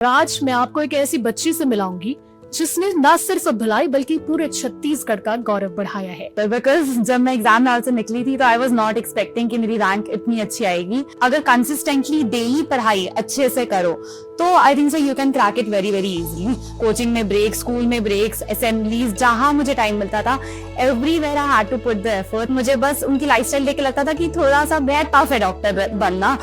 आज मैं आपको एक ऐसी बच्ची से मिलाऊंगी जिसने न सिर्फ भलाई बल्कि पूरे छत्तीसगढ़ का गौरव बढ़ाया है। बिकॉज जब मैं एग्जाम हॉल से निकली थी तो आई वॉज नॉट एक्सपेक्टिंग कि मेरी रैंक इतनी अच्छी आएगी। अगर कंसिस्टेंटली डेली पढ़ाई अच्छे से करो तो I think so you can crack it very very easily. Coaching में ब्रेक, स्कूल में ब्रेक्स, असेंबलीज, जहां मुझे टाइम मिलता था everywhere I had to put the effort. मुझे बस उनकी लाइफस्टाइल देख के लगता था कि थोड़ा सा मैं टफ है डॉक्टर बनना।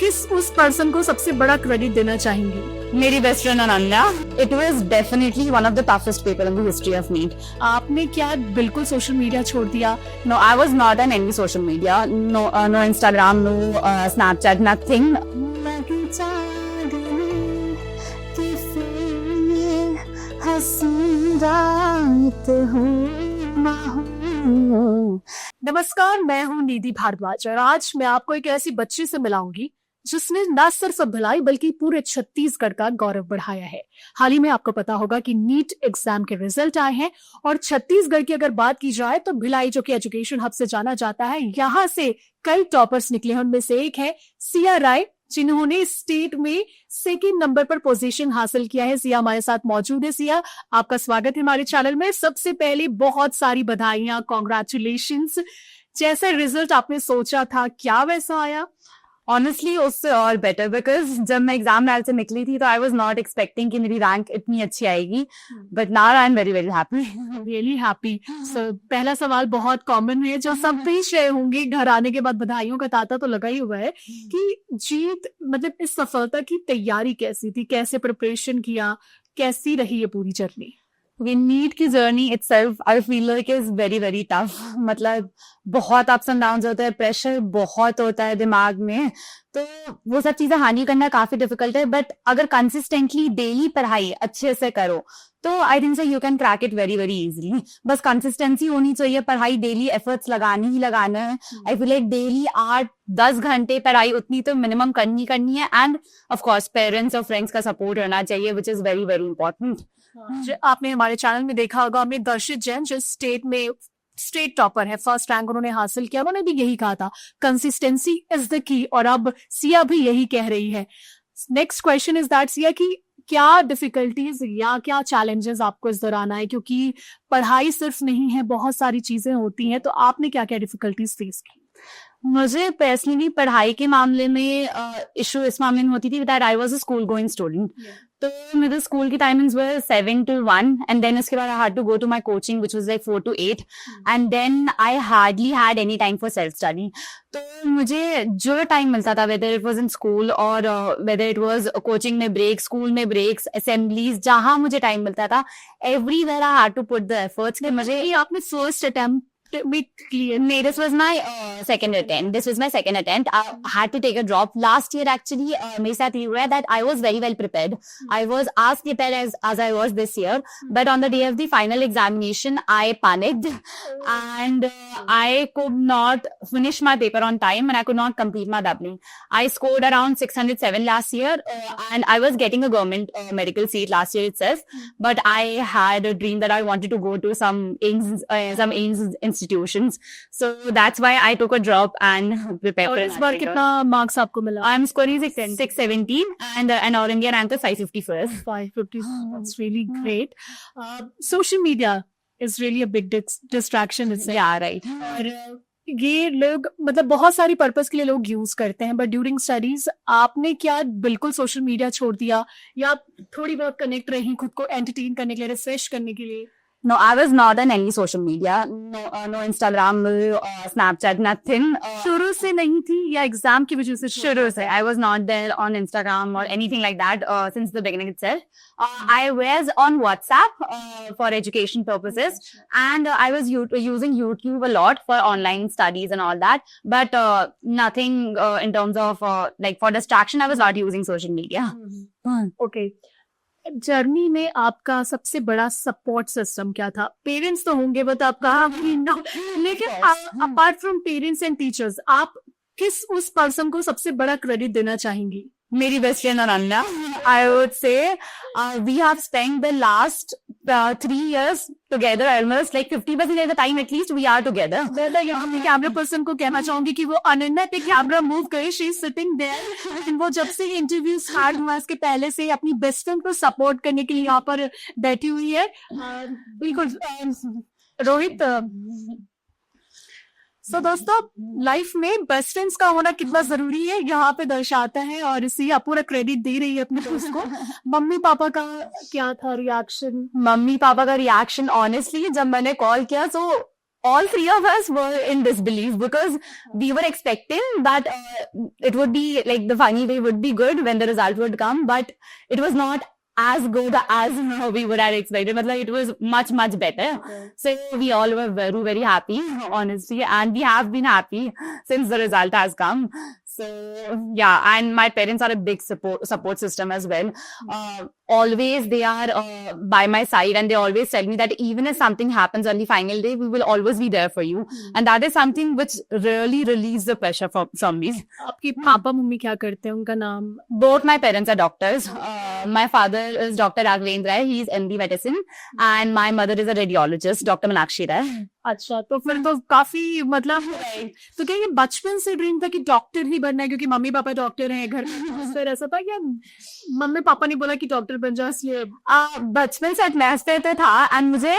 किस उस पर्सन को सबसे बड़ा क्रेडिट देना चाहेंगी? मेरी best friend Ananya. It was definitely one of the toughest paper in the history of NEET. आपने क्या बिल्कुल सोशल मीडिया छोड़ दिया? No, I was not on any social media. No Instagram, no Snapchat, nothing. नमस्कार, मैं हूँ निधि भारद्वाज और आज मैं आपको एक ऐसी बच्ची से मिलाऊंगी जिसने न सिर्फ भलाई बल्कि पूरे छत्तीसगढ़ का गौरव बढ़ाया है। हाल ही में आपको पता होगा कि नीट एग्जाम के रिजल्ट आए हैं और छत्तीसगढ़ की अगर बात की जाए तो भिलाई, जो कि एजुकेशन हब से जाना जाता है, यहाँ से कई टॉपर्स निकले हैं। उनमें से एक है सिया राय, जिन्होंने स्टेट में सेकेंड नंबर पर पोजीशन हासिल किया है। सिया हमारे साथ मौजूद है। सिया, आपका स्वागत है हमारे चैनल में। सबसे पहले बहुत सारी बधाइयां, कॉन्ग्रेचुलेशंस। जैसा रिजल्ट आपने सोचा था, क्या वैसा आया? ऑनेस्टली उससे और बेटर, बिकॉज जब मैं एग्जाम हॉल से निकली थी तो आई वाज नॉट एक्सपेक्टिंग कि मेरी रैंक इतनी अच्छी आएगी, but now I am very very happy. Really happy. पहला सवाल बहुत कॉमन है जो सब भी शेयर होंगे, घर आने के बाद बधाइयों का तांता तो लगा ही हुआ है कि जीत, मतलब इस सफलता की तैयारी कैसी थी, कैसे प्रिपरेशन किया, कैसी रही ये पूरी जर्नी? नीट की journey itself I feel like is very very tough. मतलब बहुत अप्स एंड डाउन्स होते हैं, प्रेशर बहुत होता है दिमाग में, तो वो सब चीजें हैंडल करना काफी डिफिकल्ट है। बट अगर कंसिस्टेंटली डेली पढ़ाई अच्छे से करो तो I think so you can crack it very very easily. बस कंसिस्टेंसी होनी चाहिए, पढ़ाई डेली एफर्ट्स लगाने ही लगाना है। आई फील लाइक डेली 8-10 घंटे पढ़ाई उतनी तो मिनिमम करनी है। एंड ऑफ कोर्स पेरेंट्स और फ्रेंड्स का सपोर्ट रहना चाहिए, which is very very important. आपने हमारे चैनल में देखा होगा, हमने दर्शित जैन जो स्टेट टॉपर है, फर्स्ट रैंक उन्होंने हासिल किया, उन्होंने भी यही कहा था, कंसिस्टेंसी इज द की। और अब सिया भी यही कह रही है। Next question is that Siya की क्या डिफिकल्टीज या क्या चैलेंजेस आपको इस दौरान आए, क्योंकि पढ़ाई सिर्फ नहीं है, बहुत सारी चीजें होती हैं, तो आपने क्या क्या डिफिकल्टीज फेस की? मुझे पर्सनली पढ़ाई के मामले में इशू इस मामले में होती थी that I was a school going student. तो मेरे स्कूल की timings were 7 to 1 and then उसके बाद I had to go to my coaching which was like 4 to 8 and then I hardly had any time for self study. तो मुझे जो time मिलता था, whether it was in school और whether it was coaching में break, school में breaks, assemblies, जहां मुझे टाइम मिलता था everywhere I had to put the efforts. मुझे आपने first attempt with clear? No, this was my second attempt. This was my second attempt. I had to take a drop last year. Actually, मेरे साथ ये हुआ है that I was very well prepared. I was as prepared as I was this year. But on the day of the final examination, I panicked and I could not finish my paper on time and I could not complete my doubling. I scored around 607 last year and I was getting a government medical seat last year itself. But I had a dream that I wanted to go to some AIIMS institutions, so that's why I took a drop and prepared for इस बार कितना marks आपको मिला? I'm scoring 617 and an all India rank of 551st. 550. That's really great. Social media is really a big distraction. Yeah, right. और ये लोग, मतलब बहुत सारी पर्पस के लिए लोग यूज करते हैं, बट ड्यूरिंग स्टडीज आपने क्या बिल्कुल सोशल मीडिया छोड़ दिया या थोड़ी बहुत कनेक्ट रही खुद को एंटरटेन करने के लिए, रिफ्रेश करने के लिए? No, I was not on any social media. No Instagram, Snapchat, nothing. शुरू से नहीं थी या एग्जाम की वजह से? शुरू से I was not there on Instagram or anything like that since the beginning itself. I was on WhatsApp for education purposes and I was using YouTube a lot for online studies and all that. But nothing in terms of like for distraction. I was not using social media. Okay. Journey में आपका सबसे बड़ा support system क्या था? Parents तो होंगे, but आप कहा लेकिन apart from parents and teachers, आप किस उस पर्सन को सबसे बड़ा क्रेडिट देना चाहेंगी? मेरी best friend Ananya. I would say we have spent the last 3 years together, almost like 50% of the time at least we are together. मैं यहाँ अपने कैमरा पर्सन को कहना चाहूंगी कि वो अनन्या पे कैमरा मूव करे, शी इज सिटिंग देयर, वो जब से इंटरव्यू स्टार्ट हुआ इसके पहले से अपनी बेस्ट फ्रेंड को सपोर्ट करने के लिए यहाँ पर बैठी हुई है। बिल्कुल रोहित, सो दोस्तों लाइफ में बेस्ट फ्रेंड्स का होना कितना जरूरी है यहाँ पे दर्शाता है, और इसी पूरा क्रेडिट दे रही है अपने दोस्त को। मम्मी पापा का क्या था रिएक्शन? मम्मी पापा का रिएक्शन ऑनेस्टली जब मैंने कॉल किया, so all three of us were in disbelief because we were expecting that it would be like the final way would be good when the result would come, but it was not as good as we would have expected. Matlab, it was much better. Okay. So we all were very happy, honestly, and we have been happy since the result has come. So yeah, and my parents are a big support system as well. Always they are by my side, and they always tell me that even if something happens on the final day, we will always be there for you. And that is something which really relieves the pressure from me. आपके papa mummy क्या करते हैं, उनका नाम? Both my parents are doctors. My father is Dr. Raghavendra Rai, he is MD medicine, and my mother is a radiologist, Dr. Manakshi Rai. अच्छा, तो फिर तो काफी मतलब, तो क्या ये बचपन से ड्रीम था कि डॉक्टर ही बनना है क्योंकि मम्मी पापा डॉक्टर हैं घर में, फिर ऐसा था क्या मम्मी पापा ने बोला कि डॉक्टर बन जा? इसलिए बचपन से एटमॉस्फेयर तो था, एंड मुझे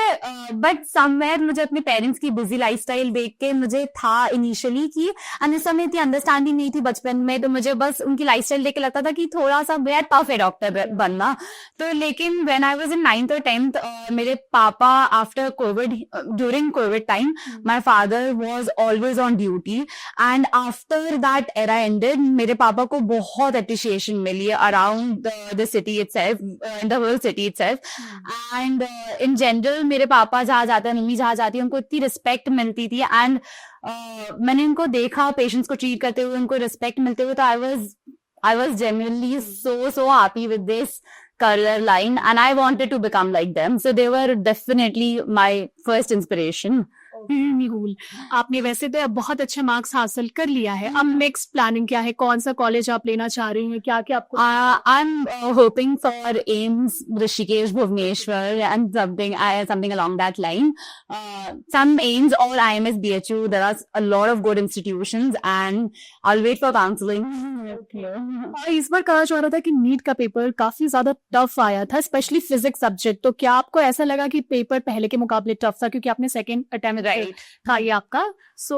बट समवेयर मुझे अपने पेरेंट्स की बिजी लाइफस्टाइल देख के मुझे था इनिशियली कि, एंड इस समय इतनी अंडरस्टैंडिंग नहीं थी बचपन में, तो मुझे बस उनकी लाइफस्टाइल देख के लगता था कि थोड़ा सा बेहद टफ है डॉक्टर बनना। तो लेकिन when I was in 9th और 10th, मेरे पापा after Covid, during Covid time, my father was always on duty, and after that era ended, मेरे पापा को बहुत appreciation milli around the city itself, in the whole city itself, and in general मेरे पापा जहाँ जाते हैं, मम्मी जहाँ जाती है, उनको इतनी respect मिलती थी, and मैंने उनको देखा पेशेंट्स को ट्रीट करते हुए, उनको respect मिलते हुए, तो I was genuinely so happy with this career line, and I wanted to become like them. So they were definitely my first inspiration. निहुल, आपने वैसे तो बहुत अच्छे मार्क्स हासिल कर लिया है, अब नेक्स्ट प्लानिंग क्या है? कौन सा कॉलेज आप लेना चाह रही हैं? क्या क्या आपको? I'm hoping for AIIMS, Rishikesh, Bhubaneswar, and something along that line. Some AIIMS or IMS BHU. There are a lot of good institutions, and I'll wait for counseling. इस बार कहा जा रहा था कि नीट का पेपर काफी ज्यादा टफ आया था, स्पेशली फिजिक्स सब्जेक्ट, तो क्या आपको ऐसा लगा कि पेपर पहले के मुकाबले टफ था क्योंकि आपने सेकंड अटेम्प्ट था ये आपका? सो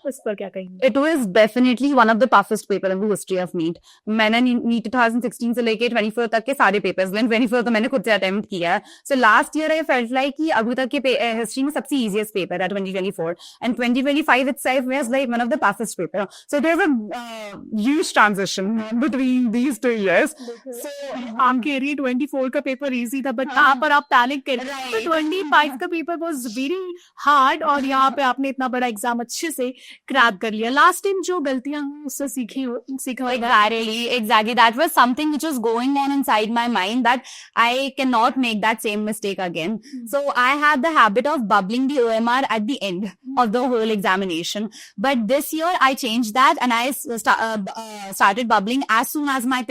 इस पर क्या कहेंगे? It was definitely one of the toughest paper in the history of NEET. मैंने NEET 2016 से लेके 24 तक के सारे पेपर्स, 24 तो मैंने खुद से अटेम्प्ट किया है. So last year I felt like कि अभी तक के हिस्ट्री में सबसे easiest paper है 2024, and 2025 itself was like one of the toughest paper. So there was huge transition between these 2 years. So आप कह रही है 24 का पेपर इजी था, बट यहाँ पर आप पैनिक कर रहे हैं, 25 का पेपर वाज वेरी हार्ड, और यहाँ पे आपने इतना बड़ा एग्जाम अच्छे से क्रैक कर लिया। लास्ट टाइम जो गलतियां हुई उससे सीखा। Exactly. That was something which was going on inside my mind, that I cannot make that same mistake again. So I had the habit of bubbling the OMR at the end of the whole examination. But this year I changed that, and I started bubbling as soon as my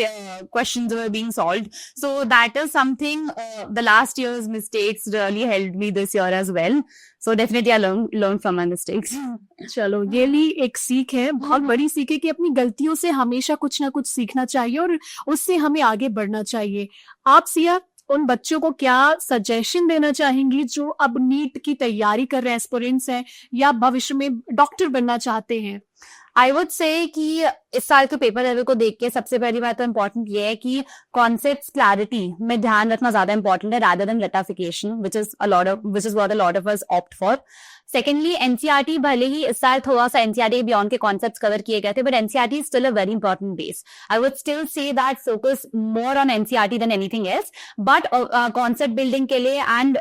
questions were being solved. So that is something, the last year's mistakes really helped me this year as well. So definitely I learned from my mistakes. चलो, ये भी एक सीख है, बहुत बड़ी सीख है कि अपनी गलतियों से हमेशा कुछ ना कुछ सीखना चाहिए और उससे हमें आगे बढ़ना चाहिए। आप सिया उन बच्चों को क्या सजेशन देना चाहेंगी जो अब नीट की तैयारी कर रहे हैं, एस्पिरेंट्स हैं या भविष्य में डॉक्टर बनना चाहते हैं? आई वुड से कि इस साल के पेपर लेवल को देख के सबसे पहली बात तो इम्पोर्टेंट ये है कि कॉन्सेप्ट्स क्लैरिटी में ध्यान रखना ज्यादा इंपॉर्टेंट है rather than retification, which is what a lot of us opt for. Secondly NCERT, भले ही इस साल थोड़ा सा एनसीईआरटी बियॉन्ड के कॉन्सेप्ट्स कवर किए गए थे, but NCERT is still a very important base. I would still say that focus more on NCERT than anything else, but concept building के लिए एंड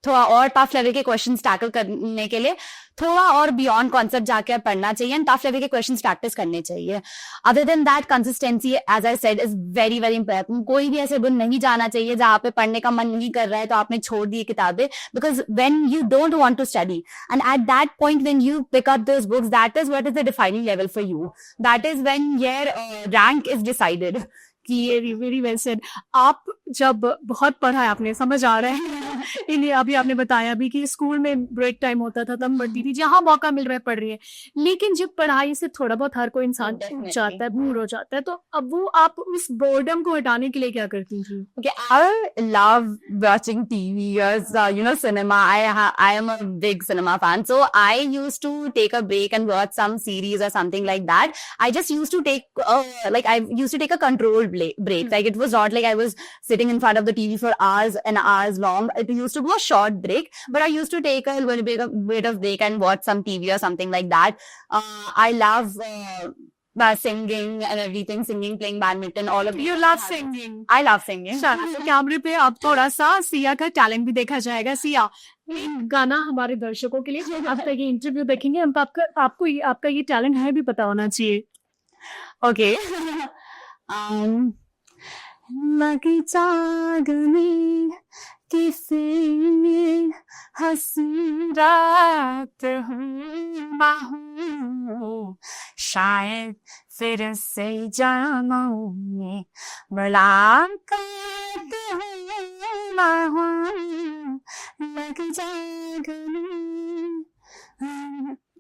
थोड़ा और टफ लेवल के क्वेश्चंस टैकल करने के लिए थोड़ा और बियॉन्ड कॉन्सेप्ट जाकर पढ़ना चाहिए एंड टफ लेवल के क्वेश्चंस प्रैक्टिस करने चाहिए. Other than that consistency, as I said, is very very important. कोई भी ऐसे दिन नहीं जाना चाहिए जहां पे पढ़ने का मन नहीं कर रहा है तो आपने छोड़ दी किताबें, because when you don't want to study, and at that point when you pick up those books, that is what is the defining level for you. That is when your rank is decided. Very well said. आप जब बहुत पढ़ा है आपने, समझ आ रहा है इन्हें, अभी आपने बताया भी कि स्कूल में ब्रेक टाइम होता था तब पढ़ती थी, जहाँ मौका मिल रहा है पढ़ रही है, लेकिन जब पढ़ाई से थोड़ा बहुत हर कोई इंसान ऊब Definitely. जाता है, बोर हो जाता है, तो अब वो आप उस बोर्डम को हटाने के लिए क्या करती थी? Okay, I love watching TV as cinema. I am a big cinema fan, so I used to take a break and watch some series or something like that. I just used to take a controlled break. Like it was not like I was sitting in front of the TV for hours and hours long. It used to be a short break, but I used to take a little bit of break and watch some TV or something like that. I love singing and everything, playing badminton, all of You these. love singing. I love singing. चलो, तो कैमरे पे अब थोड़ा सा सिया का talent भी देखा जाएगा। सिया, एक गाना हमारे दर्शकों के लिए, आप तक ये इंटरव्यू देखेंगे, हम आपका ये टैलेंट है भी पता होना चाहिए। Okay. लगी जागने किसी हंसी रात हूँ मैं हूँ, शायद फिर से जन्मों मुलाकात हूँ मैं हूँ, लगी जागने।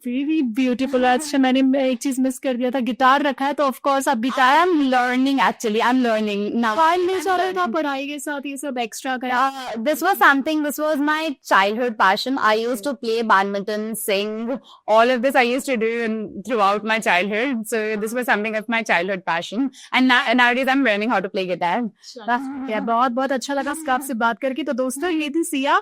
Very beautiful. अच्छा, मैंने एक चीज मिस कर दिया था, गिटार रखा है तो ऑफ कोर्स आप guitar I'm learning actually. I'm learning now. Mobile ले जा रहे थे पढ़ाई के साथ, ये सब एक्स्ट्रा करा? This was my childhood passion. I used to play badminton, sing, all of this I used to do throughout my childhood. So this was something of my childhood passion. And nowadays I'm learning how to play guitar. या बहुत बहुत अच्छा लगा आपसे बात करके। तो दोस्तों, ये थी सिया,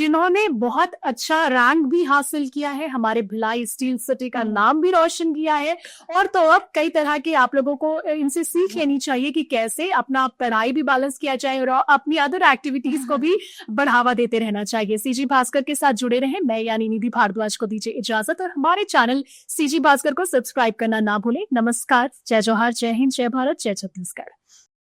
जिन्होंने बहुत अच्छा रैंक भी हासिल किया है, हमारे भिलाई स्टील सिटी का नाम भी रोशन किया है। और तो अब कई तरह के आप लोगों को इनसे सीख लेनी चाहिए कि कैसे अपना पढ़ाई भी बैलेंस किया जाए और अपनी अदर एक्टिविटीज को भी बढ़ावा देते रहना चाहिए। सीजी भास्कर के साथ जुड़े रहें। मैं यानी निधि भारद्वाज को दीजिए इजाजत और हमारे चैनल सीजी भास्कर को सब्सक्राइब करना ना भूलें। नमस्कार, जय जोहार, जय हिंद, जय भारत, जय छत्तीसगढ़।